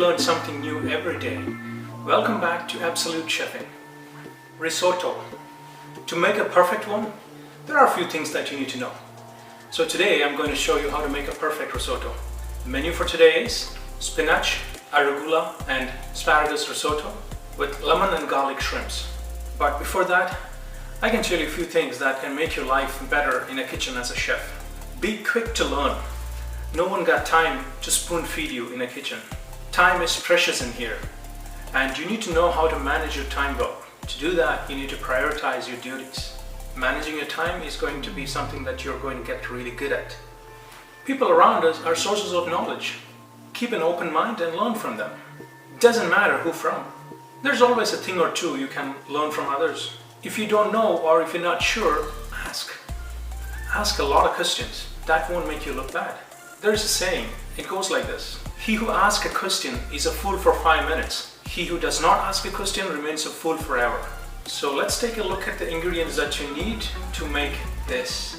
learn something new every day. Welcome back to Absolute Chefing. Risotto. To make a perfect one, there are a few things that you need to know. So today I'm going to show you how to make a perfect risotto. The menu for today is spinach, arugula and asparagus risotto with lemon and garlic shrimps. But before that, I can tell you a few things that can make your life better in a kitchen as a chef. Be quick to learn. No one got time to spoon feed you in a kitchen. Time is precious in here, and you need to know how to manage your time well. To do that, you need to prioritize your duties. Managing your time is going to be something that you're going to get really good at. People around us are sources of knowledge. Keep an open mind and learn from them. It doesn't matter who from. There's always a thing or two you can learn from others. If you don't know or if you're not sure, ask. Ask a lot of questions. That won't make you look bad. There's a saying, it goes like this. He who asks a question is a fool for 5 minutes. He who does not ask a question remains a fool forever. So let's take a look at the ingredients that you need to make this.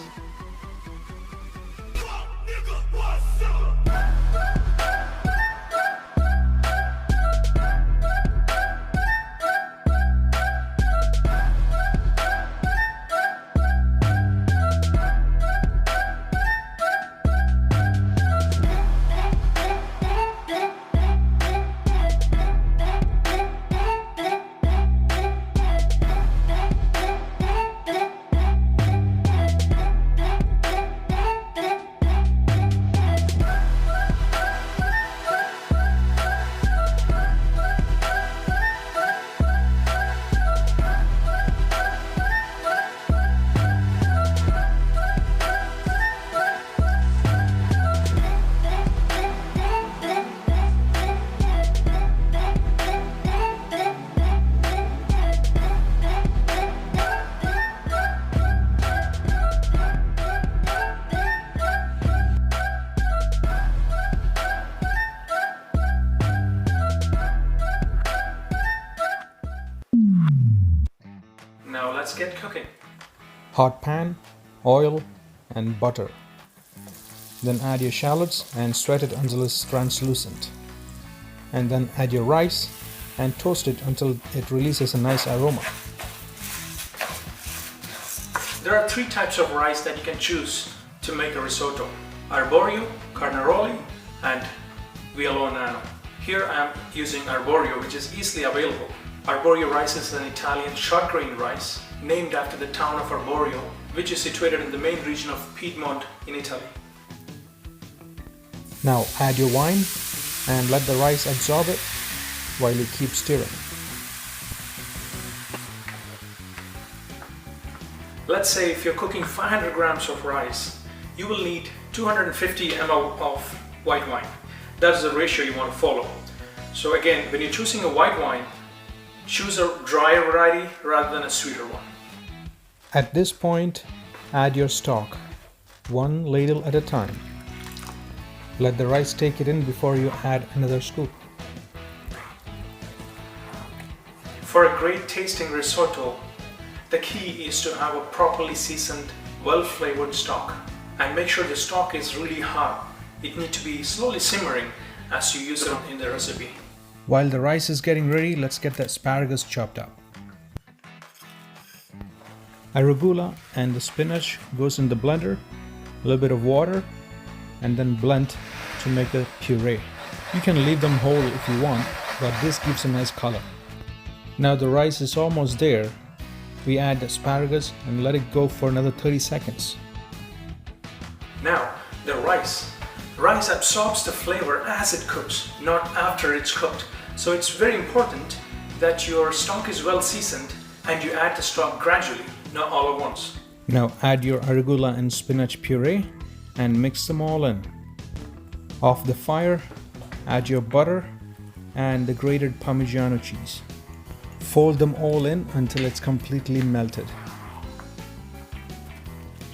Now let's get cooking. Hot pan, oil and butter. Then add your shallots and sweat it until it's translucent. And then add your rice and toast it until it releases a nice aroma. There are 3 types of rice that you can choose to make a risotto. Arborio, Carnaroli and Violo Nano. Here I am using Arborio, which is easily available. Arborio rice is an Italian short grain rice named after the town of Arborio, which is situated in the main region of Piedmont in Italy. Now add your wine and let the rice absorb it while you keep stirring. Let's say if you're cooking 500 grams of rice, you will need 250 ml of white wine. That is the ratio you want to follow. So again, when you're choosing a white wine, choose a drier variety rather than a sweeter one. At this point, add your stock, 1 ladle at a time. Let the rice take it in before you add another scoop. For a great tasting risotto, the key is to have a properly seasoned, well-flavored stock. And make sure the stock is really hot. It needs to be slowly simmering as you use it in the recipe. While the rice is getting ready, let's get the asparagus chopped up. Arugula and the spinach goes in the blender, a little bit of water, and then blend to make a puree. You can leave them whole if you want, but this gives a nice color. Now the rice is almost there. We add the asparagus and let it go for another 30 seconds. Now the rice. Rice absorbs the flavor as it cooks, not after it's cooked. So it's very important that your stock is well seasoned and you add the stock gradually, not all at once. Now add your arugula and spinach puree and mix them all in. Off the fire, add your butter and the grated Parmigiano cheese. Fold them all in until it's completely melted.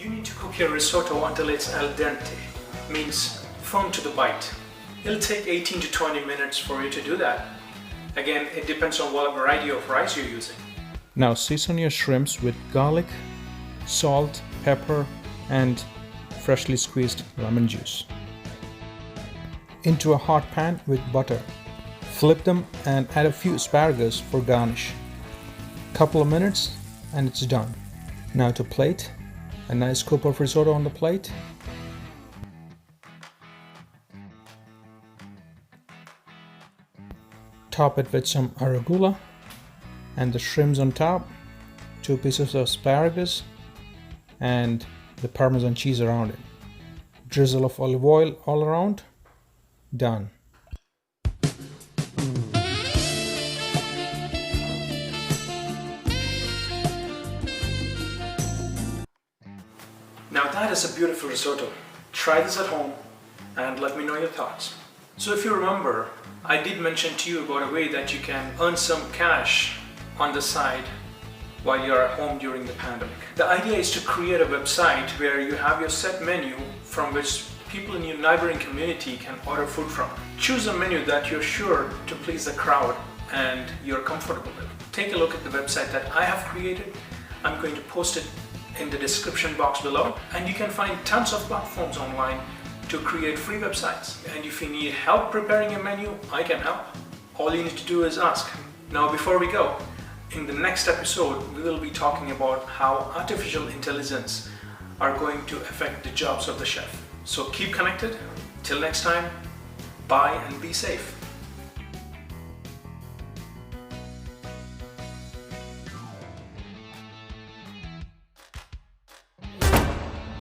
You need to cook your risotto until it's al dente, means firm to the bite. It'll take 18 to 20 minutes for you to do that. Again, it depends on what variety of rice you're using. Now season your shrimps with garlic, salt, pepper and freshly squeezed lemon juice. Into a hot pan with butter, Flip them and add a few asparagus for garnish. Couple of minutes and it's done. Now to plate. A nice scoop of risotto on the plate. Top it with some arugula and the shrimps on top. 2 pieces of asparagus and the Parmesan cheese around it. Drizzle of olive oil all around. Done. Now that is a beautiful risotto. Try this at home and let me know your thoughts. So if you remember, I did mention to you about a way that you can earn some cash on the side while you're at home during the pandemic. The idea is to create a website where you have your set menu from which people in your neighboring community can order food from. Choose a menu that you're sure to please the crowd and you're comfortable with. Take a look at the website that I have created. I'm going to post it in the description box below, and you can find tons of platforms online to create free websites. And if you need help preparing a menu, I can help. All you need to do is ask. Now before we go, in the next episode we will be talking about how artificial intelligence are going to affect the jobs of the chef. So keep connected. Till next time, bye and be safe.